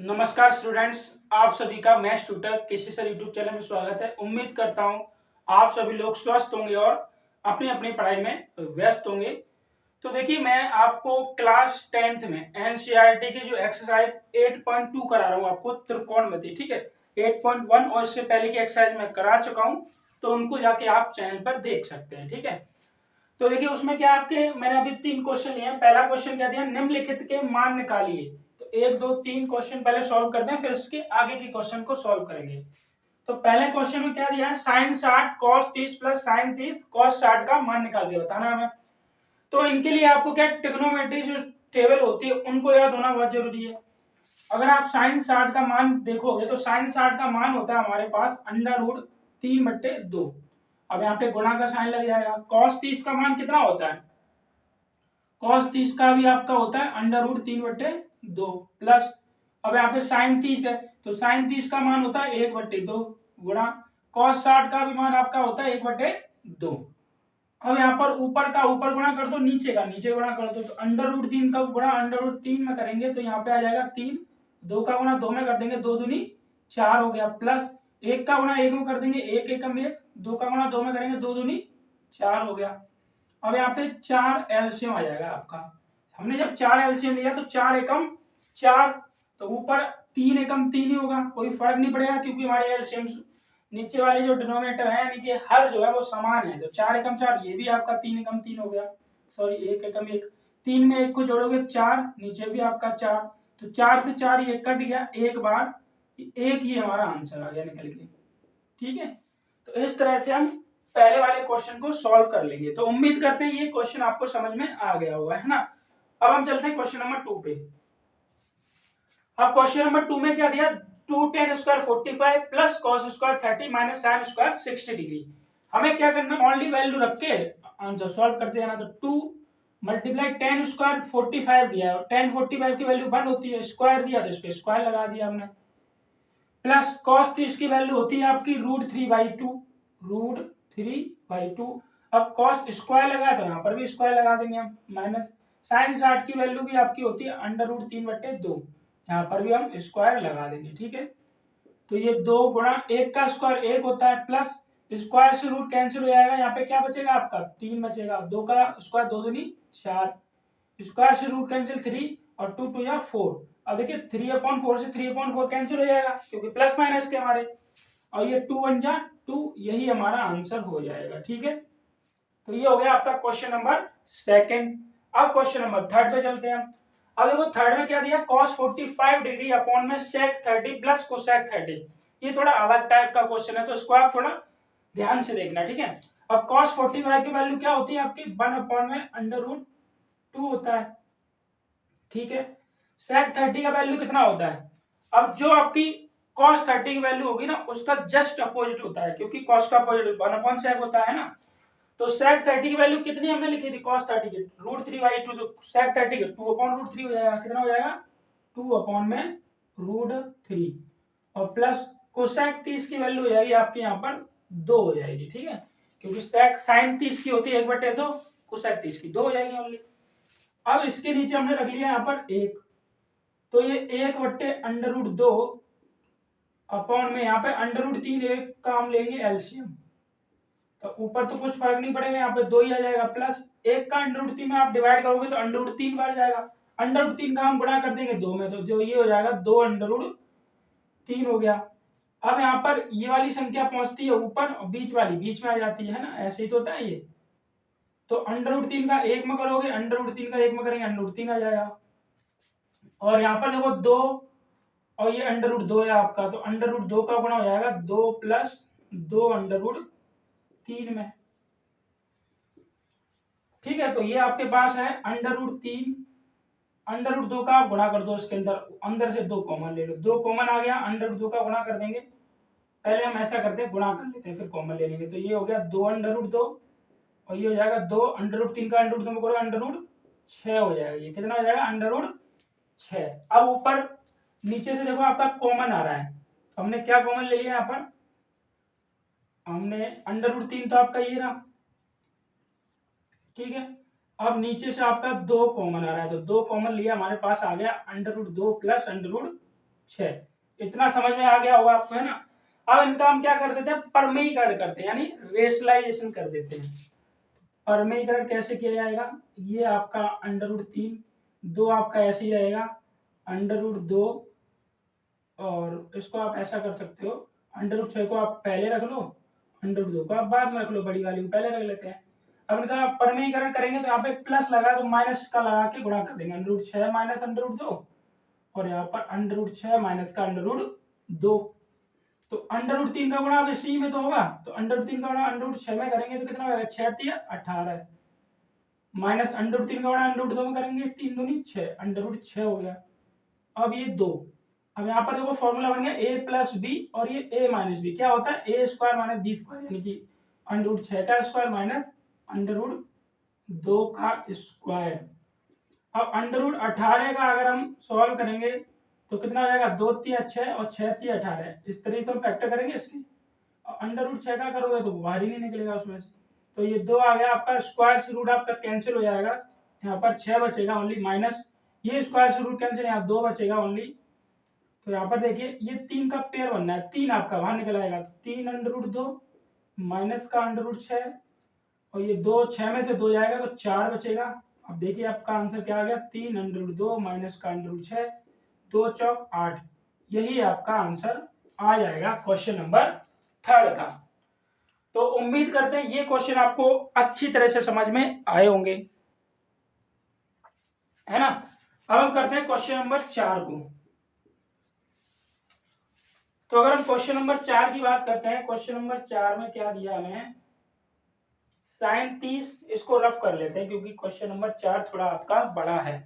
नमस्कार स्टूडेंट्स, आप सभी का मैथ्स ट्यूटर केसी सर यूट्यूब चैनल में स्वागत है। उम्मीद करता हूं आप सभी लोग स्वस्थ होंगे और अपनी अपनी पढ़ाई में व्यस्त होंगे। तो देखिए, मैं आपको क्लास 10th में एनसीईआरटी की जो एक्सरसाइज 8.2 करा रहा हूं आपको त्रिकोणमिति, ठीक है। 8.1 और इससे पहले की एक्सरसाइज मैं करा चुका हूं, तो उनको जाके आप चैनल पर देख सकते हैं, ठीक है। तो देखिए, उसमें क्या आपके मैंने अभी 3 क्वेश्चन लिए हैं। पहला क्वेश्चन क्या दिया, निम्नलिखित के मान निकालिए। तो 1 2 3 क्वेश्चन पहले सॉल्व करते हैं, फिर उसके आगे के क्वेश्चन को सॉल्व करेंगे। तो पहले क्वेश्चन में क्या दिया है, sine 60 cos 30 plus sine 30 cos 60 का मान निकाल के बताना हमें। तो इनके लिए आपको क्या ट्रिग्नोमेट्री जो टेबल होती है उनको याद होना बहुत जरूरी है। अगर आप साइन 60 का मान देखोगे तो साइन 60 का मान होता है हमारे पास अंडर रूट 3/2। अब यहाँ पे गुणा का साइन लग जाएगा। कॉस 30 का मान कितना होता है, कॉस 30 का भी आपका होता है अंडर रूट 3/2 प्लस, अब यहाँ पे साइन 30 है तो साइन 30 का मान होता है 1/2 गुणा कॉस 60 का भी मान आपका होता है 1/2। अब यहाँ पर ऊपर का ऊपर गुणा कर दो, नीचे का नीचे गुणा कर दो। तो अंडर रूट 3 का गुणा अंडर रूट 3 में करेंगे तो यहाँ पे आ जाएगा 3, 2 का गुणा 2 में कर देंगे, 2 दूनी 4 हो गया, प्लस 1 का गुणा 1 में कर देंगे, 1 एकम 1, 2 का गुणा 2 में करेंगे, 2 दूनी 4 हो गया। अब यहाँ पे 4 एलसीएम आ जाएगा आपका। हमने जब 4 एलसीएम लिया तो 4 एकम 4, तो ऊपर 3 एकम 3 ही होगा, कोई फर्क नहीं पड़ेगा क्योंकि हमारे एलसीएम नीचे वाले जो डिनोमिनेटर है यानी कि हर जो है वो समान है। तो 4 एकम 4, ये भी आपका 3 एकम 3 हो गया, सॉरी 1 एकम 1, 3 में 1 को जोड़ोगे तो 4, नीचे भी आपका 4, तो 4 से 4 ये कट गया, एक बार एक ही हमारा आंसर आ गया निकल के, ठीक है। तो इस तरह से हम पहले वाले क्वेश्चन को सॉल्व कर लेंगे। तो उम्मीद करते हैं ये क्वेश्चन आपको समझ में आ गया होगा, है ना। अब हम चलते हैं क्वेश्चन नंबर 2 पे। अब क्वेश्चन नंबर 2 में क्या दिया, 2 tan square 45 plus cos square 30 minus sine square 60 degree. हमें क्या करना, ओनली वैल्यू रख के आंसर सॉल्व करते जाना। तो 2 मल्टीप्लाई tan स्क्वायर 45 दिया है, tan 45 की वैल्यू 1 होती है, स्क्वायर दिया तो इस पे स्क्वायर लगा दिया हमने, प्लस कॉस 30 की वैल्यू होती है आपकी √3/2, √3/2। अब कॉस स्क्वायर लगा तो यहाँ पर भी स्क्वायर लगा देंगे हम, माइनस साइन 60 की वैल्यू भी आपकी होती है अंडर रूट 3/2, यहाँ पर भी हम स्क्वायर लगा देंगे, ठीक है। तो ये 2 गुणा 1 का स्क्वायर 1 होता है, प्लस स्क्वायर से रूट कैंसिल हो जाएगा, यहाँ पे क्या बचेगा आपका 3 बचेगा, 2 का स्क्वायर 2 दूनी 4, स्क्वायर से रूट कैंसिल 3 और 2 2 या 4। अब देखिए 3/4 से 3/4 कैंसिल हो जाएगा क्योंकि प्लस माइनस के हमारे, और ये 2 1 जा 2, यही हमारा आंसर हो जाएगा, ठीक है। तो ये हो गया आपका क्वेश्चन नंबर सेकंड। अब क्वेश्चन नंबर थर्ड पे चलते हैं। अब देखो थर्ड में क्या दिया, cos 45 डिग्री अपॉन में sec 30 प्लस कोसेक 30। ये थोड़ा अलग टाइप का क्वेश्चन है तो इसको आप थोड़ा ध्यान से देखना, ठीक है। अब cos 45 की वैल्यू क्या होती है आपकी 1 अपॉन में अंडर रूट 2 होता है, ठीक है। sec 30 का वैल्यू कितना होता है, अब जो आपकी cos 30 की वैल्यू होगी ना उसका जस्ट अपोजिट होता है, क्योंकि cos का अपोजिट 1 अपॉन sec होता है ना। तो sec 30 की वैल्यू कितनी हमने लिखी थी cos 30 की, √3/2, तो sec 30 की 2 अपॉन √3 हो जाएगा, कितना हो जाएगा 2 अपॉन में √3, और प्लस कोसेक 30 की वैल्यू हो जाएगी आपके यहाँ पर 2 हो जाएगी, ठीक है, क्योंकि sec sin 30 की होती है 1/2, कोसेक 30 की 2 हो जाएगी ओनली। अब इसके नीचे हमने रख लिया यहाँ पर 1, तो ये 1/√2 अपॉन में यहाँ पे अंडर रूट 3, एक का हम लेंगे एलसीएम, तो ऊपर तो कुछ फर्क नहीं पड़ेगा, यहाँ पे 2 ही आ जाएगा, प्लस 1 का अंडर रूट 3 में आप डिवाइड करोगे तो अंडर रूट 3 बार जाएगा, अंडर रूट 3 का हम गुणा कर देंगे 2 में, तो जो ये हो जाएगा 2 अंडर रूट 3 हो गया। अब यहाँ पर ये वाली संख्या पहुंचती है ऊपर और बीच वाली बीच में आ जाती है ना, ऐसे ही तो होता है ये। तो अंडर रूट 3 का 1 में करोगे, अंडर रूट 3 का 1 में करेंगे, अंडर रूट 3 आ जाएगा। और यहाँ पर देखो 2 और ये अंडर रूट 2 है आपका, तो अंडर रूट 2 का गुणा हो जाएगा 2 प्लस 2 अंडर रूट 3 में, ठीक है। तो ये आपके पास है अंडर रूट 3, अंडर रूट 2 का आप गुणा कर दो, इसके अंदर अंदर से 2 कॉमन ले लो, 2 कॉमन आ गया, अंडर रूट 2 का गुणा कर देंगे, पहले हम ऐसा करते हैं गुणा कर लेते हैं फिर कॉमन ले लेंगे। तो ये हो गया 2 अंडर रूट 2 और ये हो जाएगा 2 अंडर रूट 3 का अंडर रूट 2 में करो अंडर रूट 6 हो जाएगा, ये कितना हो जाएगा अंडर रूट 6। अब ऊपर नीचे से देखो आपका कॉमन आ रहा है, तो हमने क्या कॉमन ले लिया यहाँ पर, हमने अंडर रूट 3 तो आपका ये रहा, ठीक है। अब नीचे से आपका 2 कॉमन आ रहा है, तो 2 कॉमन लिया, हमारे पास आ गया under root 2 plus under root 6। इतना समझ में आ गया होगा आपको, है ना। अब इनका हम क्या कर देते हैं, परमीकरण करते हैं, यानी रेशनलाइजेशन कर देते हैं। परमीकरण कैसे किया जाएगा, ये आपका √3, 2 आपका ऐसे ही रहेगा √2, और इसको आप ऐसा कर सकते हो, √6 को आप पहले रख लो, √2 को आप बाद में रख लो, बड़ी वाली को पहले रख लेते हैं। अब इनका परमीकरण करेंगे तो यहाँ पे प्लस लगा तो माइनस का लगा के गुणा कर देंगे, √6 माइनस √2, और यहाँ पर √6 माइनस का √2। तो √3 का गुणा अब इसी में तो होगा, तो √3 का गुणा √6 में करेंगे तो कितना होगा, 6 3 18, माइनस √3 का गुणा √2 में करेंगे 3 दूनी 6, √6 हो गया। अब ये 2, अब यहाँ पर देखो फॉर्मूला बन गया a प्लस बी, और ये a माइनस बी क्या होता है, a square minus B square, यानी कि √6 का स्क्वायर माइनस √2 का स्क्वायर। अब √18 का अगर हम सॉल्व करेंगे तो कितना हो जाएगा, 2 3 6 और 6 3 18, इस तरीके से हम फैक्टर करेंगे इसकी, और √6 का करोगे तो बाहर ही नहीं निकलेगा उसमें से, तो ये 2 आ गया आपका, स्क्वायर से रूट आपका कैंसिल हो जाएगा, यहाँ पर 6 बचेगा ओनली, माइनस ये स्क्वायर से रूट कैंसिल, यहाँ 2 बचेगा ओनली। तो यहाँ पर देखिए ये 3 का पेयर बनना है, 3 आपका बाहर निकल आएगा, तो 3 √2 माइनस का √6, और ये 2 6 में से 2 जाएगा तो 4 बचेगा। अब देखिए आपका आंसर क्या आ गया, 3 √2 माइनस का √6, 2 चौक 8, यही आपका आंसर आ जाएगा क्वेश्चन नंबर 3 का। तो उम्मीद करते हैं ये क्वेश्चन आपको अच्छी तरह से समझ में आए होंगे, है ना। अब हम करते हैं क्वेश्चन नंबर 4 को। तो अगर हम क्वेश्चन नंबर 4 की बात करते हैं, क्वेश्चन नंबर 4 में क्या दिया हमें, sin 30, इसको रफ कर लेते हैं क्योंकि क्वेश्चन नंबर 4 थोड़ा आपका बड़ा है।